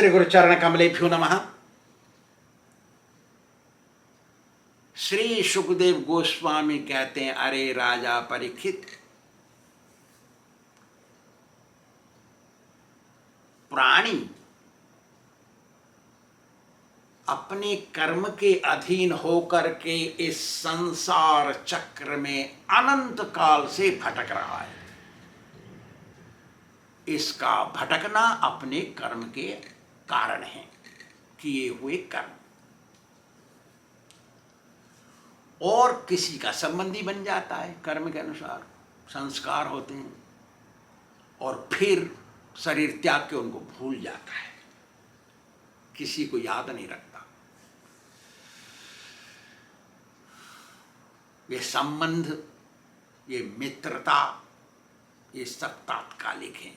श्री गुरु चरण कमलेभ्यो नमः। श्री सुखदेव गोस्वामी कहते हैं, अरे राजा परीक्षित, प्राणी अपने कर्म के अधीन होकर के इस संसार चक्र में अनंत काल से भटक रहा है। इसका भटकना अपने कर्म के कारण है, किए हुए कर्म। और किसी का संबंधी बन जाता है, कर्म के अनुसार संस्कार होते हैं, और फिर शरीर त्याग के उनको भूल जाता है, किसी को याद नहीं रखता। ये संबंध, ये मित्रता, ये सब तात्कालिक हैं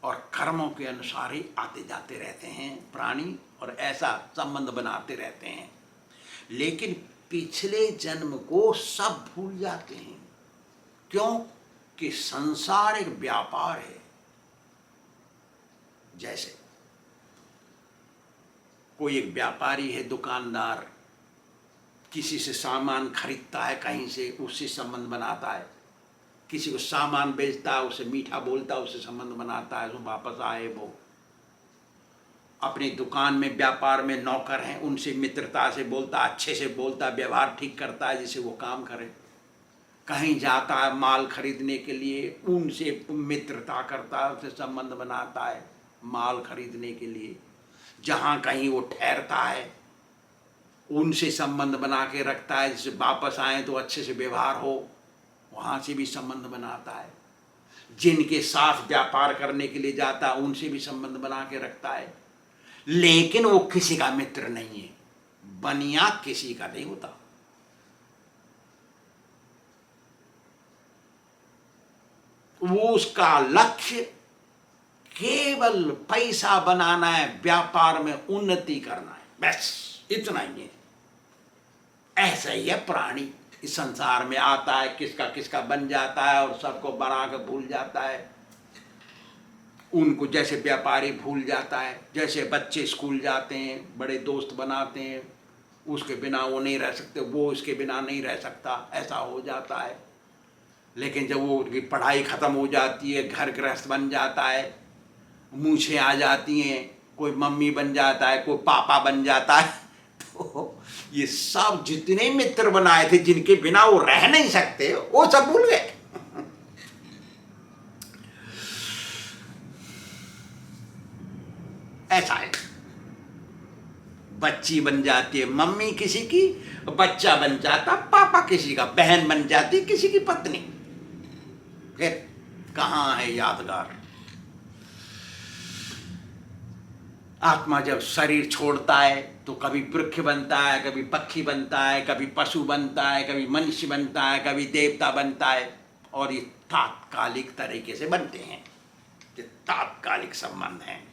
और कर्मों के अनुसार ही आते जाते रहते हैं प्राणी, और ऐसा संबंध बनाते रहते हैं। लेकिन पिछले जन्म को सब भूल जाते हैं। क्यों? कि संसार एक व्यापार है। जैसे कोई एक व्यापारी है, दुकानदार, किसी से सामान खरीदता है, कहीं से उससे संबंध बनाता है, किसी को सामान बेचता है, उसे मीठा बोलता है, उससे संबंध बनाता है, वो वापस आए। वो अपनी दुकान में व्यापार में नौकर हैं, उनसे मित्रता से बोलता, अच्छे से बोलता, व्यवहार ठीक करता है जिससे वो काम करे। कहीं जाता है माल खरीदने के लिए, उनसे मित्रता करता है, उससे संबंध बनाता है माल खरीदने के लिए। जहाँ कहीं वो ठहरता है, उनसे संबंध बना के रखता है, जिससे वापस आए तो अच्छे से व्यवहार हो, वहाँ से भी संबंध बनाता है। जिनके साथ व्यापार करने के लिए जाता है, उनसे भी संबंध बना के रखता है। लेकिन वो किसी का मित्र नहीं है, बनिया किसी का नहीं होता। वो उसका लक्ष्य केवल पैसा बनाना है, व्यापार में उन्नति करना है, बस इतना ही है। ऐसा ही है प्राणी, इस संसार में आता है, किसका किसका बन जाता है और सबको बना कर भूल जाता है। उनको जैसे व्यापारी भूल जाता है, जैसे बच्चे स्कूल जाते हैं, बड़े दोस्त बनाते हैं, उसके बिना वो नहीं रह सकते, वो उसके बिना नहीं रह सकता, ऐसा हो जाता है। लेकिन जब वो उनकी पढ़ाई ख़त्म हो जाती है, घर गृहस्थ बन जाता है, मूछें आ जाती हैं, कोई मम्मी बन जाता है, कोई पापा बन जाता है, तो ये सब जितने मित्र बनाए थे, जिनके बिना वो रह नहीं सकते, वो सब भूल गए। ऐसा है। बच्ची बन जाती है मम्मी किसी की, बच्चा बन जाता पापा किसी का, बहन बन जाती किसी की पत्नी। फिर कहाँ है यादगार? आत्मा जब शरीर छोड़ता है तो कभी वृक्ष बनता है, कभी पक्षी बनता है, कभी पशु बनता है, कभी मनुष्य बनता है, कभी देवता बनता है, और ये तात्कालिक तरीके से बनते हैं। ये तात्कालिक संबंध हैं।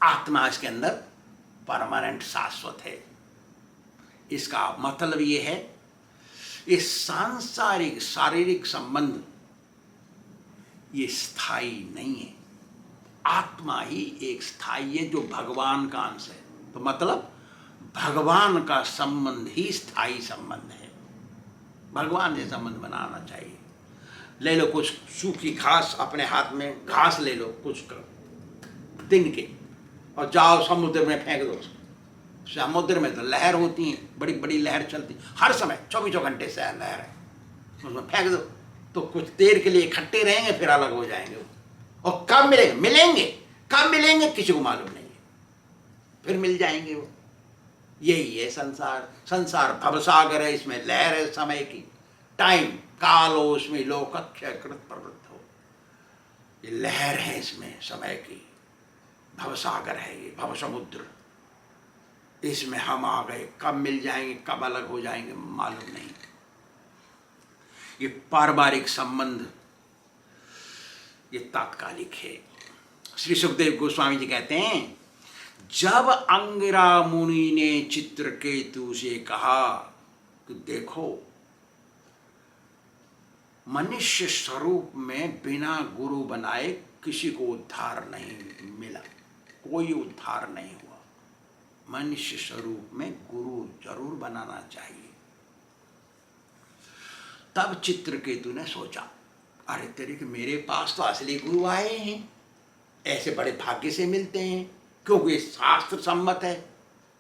आत्मा इसके अंदर परमानेंट, शाश्वत है। इसका मतलब ये है, इस सांसारिक शारीरिक संबंध ये स्थायी नहीं है। आत्मा ही एक स्थायी है, जो भगवान का अंश है। तो मतलब भगवान का संबंध ही स्थायी संबंध है। भगवान से संबंध बनाना चाहिए। ले लो कुछ सूखी घास, अपने हाथ में घास ले लो कुछ दिन के, और जाओ समुद्र में फेंक दो। समुद्र में तो लहर होती है, बड़ी बड़ी लहर चलती हर समय, 24 घंटे से लहर है, उसमें फेंक दो तो कुछ देर के लिए इकट्ठे रहेंगे, फिर अलग हो जाएंगे। और कब मिलेंगे कब मिलेंगे किसी को मालूम नहीं है, फिर मिल जाएंगे वो। यही है संसार। संसार भवसागर है, इसमें लहर है समय की, टाइम कालो उसमें लोकक्षय कृत प्रवृत्त हो। ये लहर है इसमें समय की, भवसागर है ये, भव समुद्र। इसमें हम आ गए, कब मिल जाएंगे कब अलग हो जाएंगे मालूम नहीं। ये पारिवारिक संबंध ये तात्कालिक है। श्री सुखदेव गोस्वामी जी कहते हैं, जब अंगिरा मुनि ने चित्रकेतु से कहा कि देखो, मनुष्य स्वरूप में बिना गुरु बनाए किसी को उद्धार नहीं मिला, कोई उद्धार नहीं हुआ। मनुष्य स्वरूप में गुरु जरूर बनाना चाहिए। तब चित्रकेतु ने सोचा, अरे तेरे के मेरे पास तो असली गुरु आए हैं, ऐसे बड़े भाग्य से मिलते हैं, क्योंकि शास्त्र सम्मत है,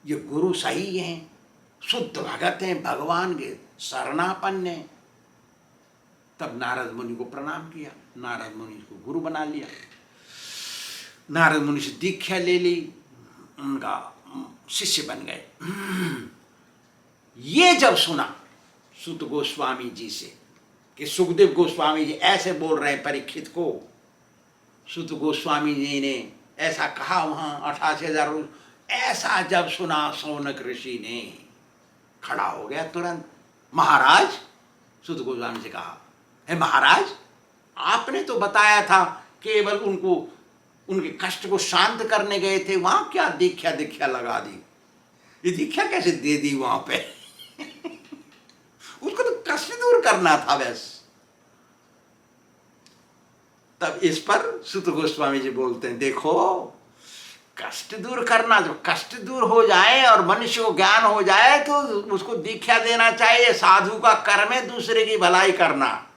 ये गुरु सही हैं, शुद्ध भगत हैं, भगवान के शरणापन्न हैं। तब नारद मुनि को प्रणाम किया, नारद मुनि को गुरु बना लिया, नारद मुनि से दीक्षा ले ली, उनका शिष्य बन गए। ये जब सुना सुत गोस्वामी जी से कि सुखदेव गोस्वामी जी ऐसे बोल रहे हैं परीक्षित को, सुत गोस्वामी जी ने ऐसा कहा वहाँ 88,000, ऐसा जब सुना सौनक ऋषि ने खड़ा हो गया तुरंत। महाराज, सुत गोस्वामी से कहा, हे महाराज, आपने तो बताया था केवल उनको उनके कष्ट को शांत करने गए थे, वहां क्या दीक्षा लगा दी, ये दीक्षा कैसे दे दी वहां पे? उसको तो कष्ट दूर करना था बस। तब इस पर सुत गोस्वामी जी बोलते हैं, देखो कष्ट दूर करना, जब कष्ट दूर हो जाए और मनुष्य को ज्ञान हो जाए तो उसको दीक्षा देना चाहिए। साधु का कर्म है दूसरे की भलाई करना।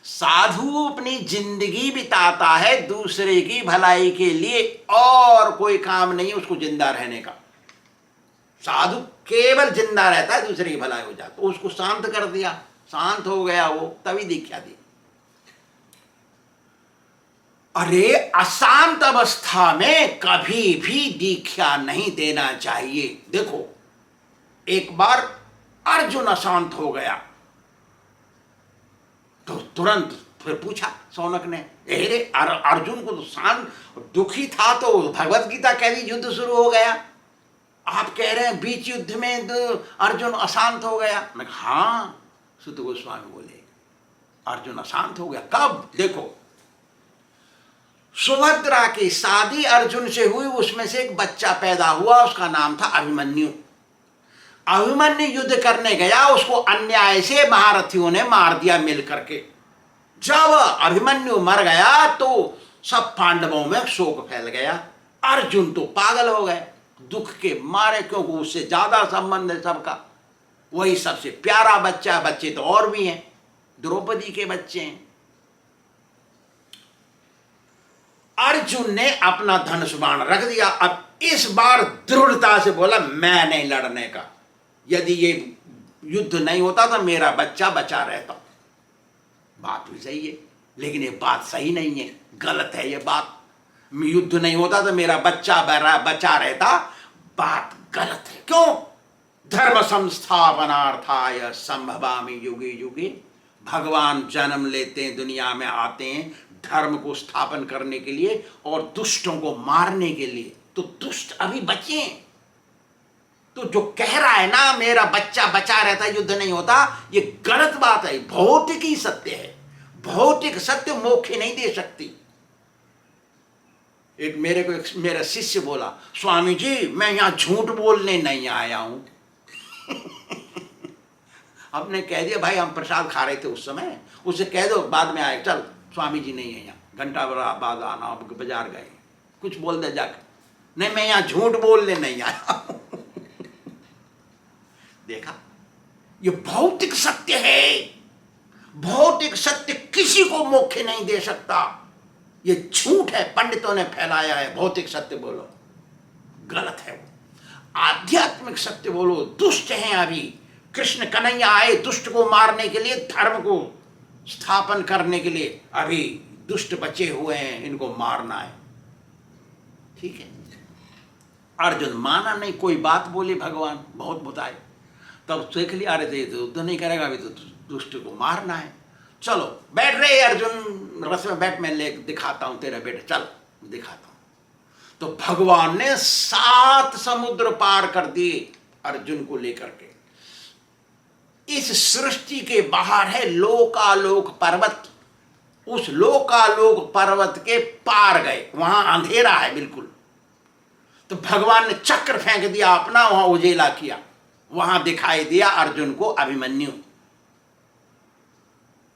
साधु अपनी जिंदगी बिताता है दूसरे की भलाई के लिए, और कोई काम नहीं उसको जिंदा रहने का। साधु केवल जिंदा रहता है, दूसरे की भलाई हो जाती, तो उसको शांत कर दिया, शांत हो गया वो, तभी दीक्षा दी। अरे अशांत अवस्था में कभी भी दीक्षा नहीं देना चाहिए। देखो एक बार अर्जुन अशांत हो गया तो तुरंत फिर पूछा सौनक ने, अरे अर्जुन को तो शांत दुखी था तो भगवत गीता कह दी युद्ध शुरू हो गया, आप कह रहे हैं बीच युद्ध में तो अर्जुन अशांत हो गया। मैं कहा हाँ, सुत गोस्वामी बोले अर्जुन अशांत हो गया। कब? देखो सुभद्रा की शादी अर्जुन से हुई, उसमें से एक बच्चा पैदा हुआ, उसका नाम था अभिमन्यु। अभिमन्यु युद्ध करने गया, उसको अन्याय से महारथियों ने मार दिया मिल करके। जब अभिमन्यु मर गया तो सब पांडवों में शोक फैल गया। अर्जुन तो पागल हो गए दुख के मारे, क्योंकि उससे ज्यादा संबंध है सबका, वही सबसे प्यारा बच्चा। बच्चे तो और भी हैं, द्रौपदी के बच्चे हैं। अर्जुन ने अपना धनुष बाण रख दिया। अब इस बार दृढ़ता से बोला, मैं नहीं लड़ने का, यदि ये युद्ध नहीं होता तो मेरा बच्चा बचा रहता। बात भी सही है, लेकिन ये बात सही नहीं है, गलत है ये बात। युद्ध नहीं होता तो मेरा बच्चा बचा रहता, बात गलत है। क्यों? धर्म संस्थापनार्थाय संभवामि युगे युगे। भगवान जन्म लेते हैं, दुनिया में आते हैं धर्म को स्थापन करने के लिए और दुष्टों को मारने के लिए। तो दुष्ट अभी बचे हैं, तो जो कह रहा है ना मेरा बच्चा बचा रहता युद्ध नहीं होता, ये गलत बात है। भौतिक ही सत्य है, भौतिक सत्य मोक्ष नहीं दे सकती। एक मेरा शिष्य बोला, स्वामी जी मैं यहां झूठ बोलने नहीं आया हूं। आपने कह दिया भाई, हम प्रसाद खा रहे थे उस समय, उसे कह दो बाद में आए, चल स्वामी जी नहीं है यहाँ, घंटा बाद आना, आप बाजार गए, कुछ बोल दे जाकर। नहीं मैं यहाँ झूठ बोलने नहीं आया। देखा, ये भौतिक सत्य है। भौतिक सत्य किसी को मोक्ष नहीं दे सकता, ये झूठ है, पंडितों ने फैलाया है। भौतिक सत्य बोलो, गलत है वो। आध्यात्मिक सत्य बोलो। दुष्ट हैं अभी, कृष्ण कन्हैया आए दुष्ट को मारने के लिए, धर्म को स्थापन करने के लिए। अभी दुष्ट बचे हुए हैं, इनको मारना है। ठीक है, अर्जुन माना नहीं, कोई बात बोली, भगवान बहुत बताए, तब देख लिया, अरे तो युद्ध नहीं करेगा, अभी तो दुष्ट को मारना है। चलो बैठ रहे अर्जुन, रथ में बैठ, मैं ले दिखाता हूं तेरा बेटा, चल दिखाता हूं। तो भगवान ने 7 समुद्र पार कर दिए अर्जुन को लेकर के। इस सृष्टि के बाहर है लोकालोक पर्वत, उस लोकालोक पर्वत के पार गए, वहां अंधेरा है बिल्कुल। तो भगवान ने चक्र फेंक दिया अपना, वहां उजेला किया, वहां दिखाई दिया अर्जुन को अभिमन्यु।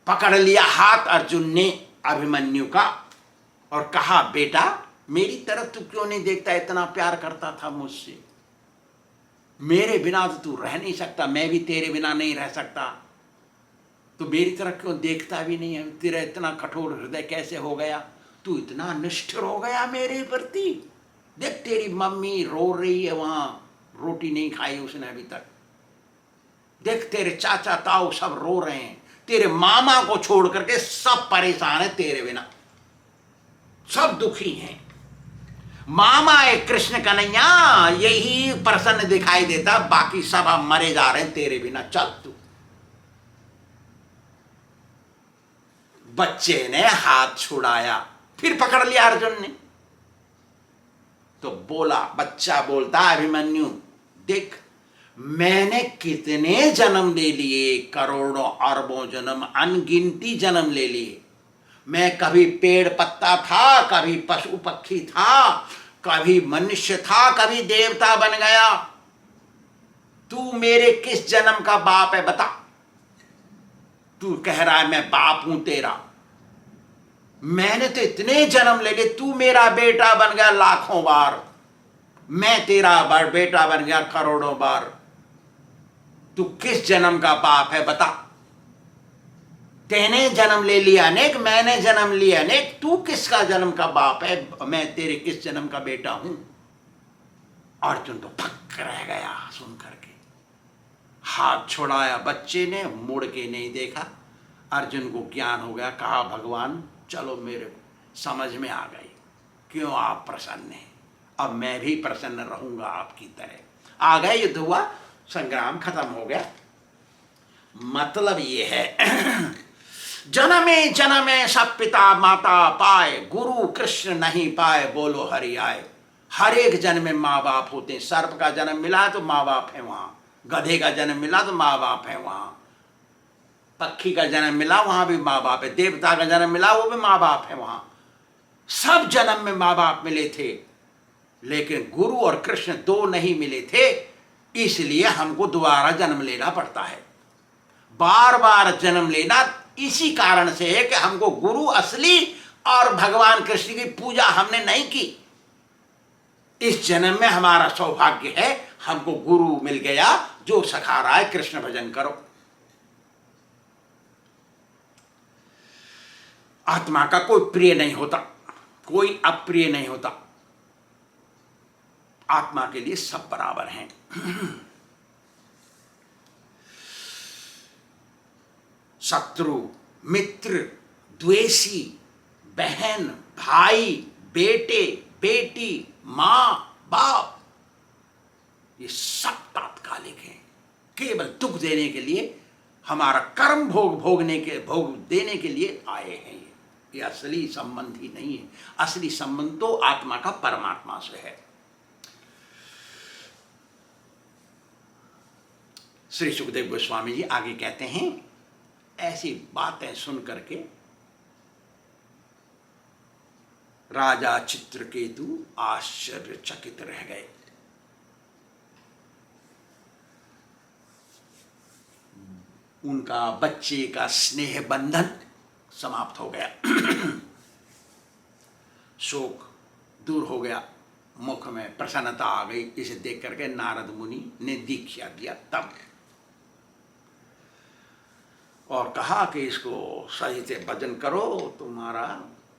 पकड़ लिया हाथ अर्जुन ने अभिमन्यु का, और कहा, बेटा मेरी तरफ तू क्यों नहीं देखता, इतना प्यार करता था मुझसे, मेरे बिना तो तू रह नहीं सकता, मैं भी तेरे बिना नहीं रह सकता, तो मेरी तरफ क्यों देखता भी नहीं है, तेरा इतना कठोर हृदय कैसे हो गया, तू इतना निष्ठुर हो गया मेरे प्रति। देख तेरी मम्मी रो रही है वहां, रोटी नहीं खाई उसने अभी तक, देख तेरे चाचा ताऊ सब रो रहे हैं, तेरे मामा को छोड़ करके सब परेशान है तेरे बिना, सब दुखी हैं। मामा एक कृष्ण कन्हैया यही प्रसन्न दिखाई देता, बाकी सब अब मरे जा रहे हैं तेरे बिना, चल तू। बच्चे ने हाथ छुड़ाया, फिर पकड़ लिया अर्जुन ने, तो बोला, बच्चा बोलता, अभिमन्यु देख मैंने कितने जन्म ले लिए, करोड़ों अरबों जन्म, अनगिनती जन्म ले लिए, मैं कभी पेड़ पत्ता था, कभी पशु पक्षी था, कभी मनुष्य था, कभी देवता बन गया, तू मेरे किस जन्म का बाप है बता। तू कह रहा है मैं बाप हूं तेरा, मैंने तो इतने जन्म ले लिए, तू मेरा बेटा बन गया लाखों बार, मैं तेरा बेटा बन गया करोड़ों बार, तू किस जन्म का बाप है बता। तेने जन्म ले लिया अनेक, मैंने जन्म लिया अनेक, तू किसका जन्म का बाप है, मैं तेरे किस जन्म का बेटा हूं। अर्जुन तो फक रह गया सुन करके, हाथ छोड़ाया बच्चे ने, मुड़ के नहीं देखा। अर्जुन को ज्ञान हो गया, कहा भगवान चलो मेरे समझ में आ गई क्यों आप प्रसन्न हैं, अब मैं भी प्रसन्न रहूंगा आपकी तरह। आ गए, युद्ध हुआ, संग्राम खत्म हो गया। मतलब ये है जन्मे जन्मे सब पिता माता पाए, गुरु कृष्ण नहीं पाए, बोलो हरि आए। हर एक जन्म में माँ बाप होते हैं, सर्प का जन्म मिला तो माँ बाप है वहां, गधे का जन्म मिला तो माँ बाप है वहां, पक्षी का जन्म मिला वहां भी माँ बाप है, देवता का जन्म मिला वो भी माँ बाप है वहां, सब जन्म में माँ बाप मिले थे, लेकिन गुरु और कृष्ण दो नहीं मिले थे, इसलिए हमको दोबारा जन्म लेना पड़ता है। बार बार जन्म लेना इसी कारण से है कि हमको गुरु असली और भगवान कृष्ण की पूजा हमने नहीं की। इस जन्म में हमारा सौभाग्य है, हमको गुरु मिल गया जो सिखा रहा है कृष्ण भजन करो। आत्मा का कोई प्रिय नहीं होता, कोई अप्रिय नहीं होता, आत्मा के लिए सब बराबर हैं। शत्रु, मित्र, द्वेषी, बहन, भाई, बेटे, बेटी, मां, बाप, ये सब तात्कालिक हैं, केवल दुख देने के लिए, हमारा कर्म भोग देने के लिए आए हैं। ये असली संबंध ही नहीं है, असली संबंध तो आत्मा का परमात्मा से है। श्री सुखदेव गोस्वामी जी आगे कहते हैं, ऐसी बातें सुन करके राजा चित्रकेतु आश्चर्यचकित रह गए। उनका बच्चे का स्नेह बंधन समाप्त हो गया, शोक दूर हो गया, मुख में प्रसन्नता आ गई। इसे देख करके नारद मुनि ने दीक्षा दिया तब, और कहा कि इसको सही से भजन करो, तुम्हारा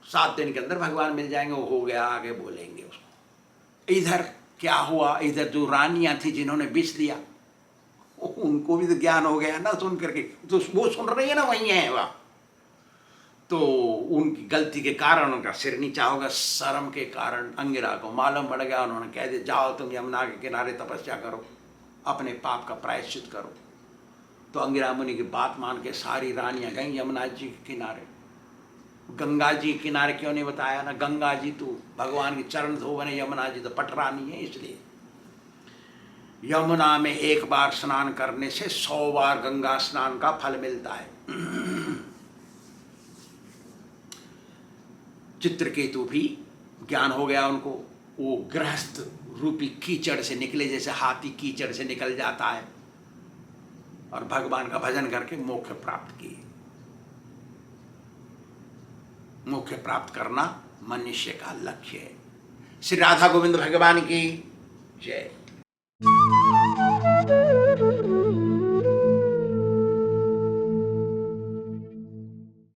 7 दिन के अंदर भगवान मिल जाएंगे। वो हो गया, आगे बोलेंगे उसको। इधर क्या हुआ, इधर जो रानियां थी जिन्होंने विष लिया, उनको भी तो ज्ञान हो गया ना सुन करके, तो वो सुन रही है ना, वही है वह, तो उनकी गलती के कारण उनका सिर नीचा होगा, शर्म के कारण अंगिरा को मालूम पड़ गया। उन्होंने कह दिया, जाओ तुम यमुना के किनारे तपस्या करो, अपने पाप का प्रायश्चित करो। तो अंगिरा मुनि की बात मान के सारी रानियां गई यमुना जी के किनारे। गंगा जी के किनारे क्यों नहीं बताया ना, गंगा जी तो भगवान के चरण धोवन है, यमुना जी तो पटरानी है, इसलिए यमुना में एक बार स्नान करने से 100 बार गंगा स्नान का फल मिलता है। चित्रकेतु भी ज्ञान हो गया उनको, वो गृहस्थ रूपी कीचड़ से निकले, जैसे हाथी कीचड़ से निकल जाता है, और भगवान का भजन करके मोक्ष प्राप्त किए। मोक्ष प्राप्त करना मनुष्य का लक्ष्य है। श्री राधा गोविंद भगवान की जय।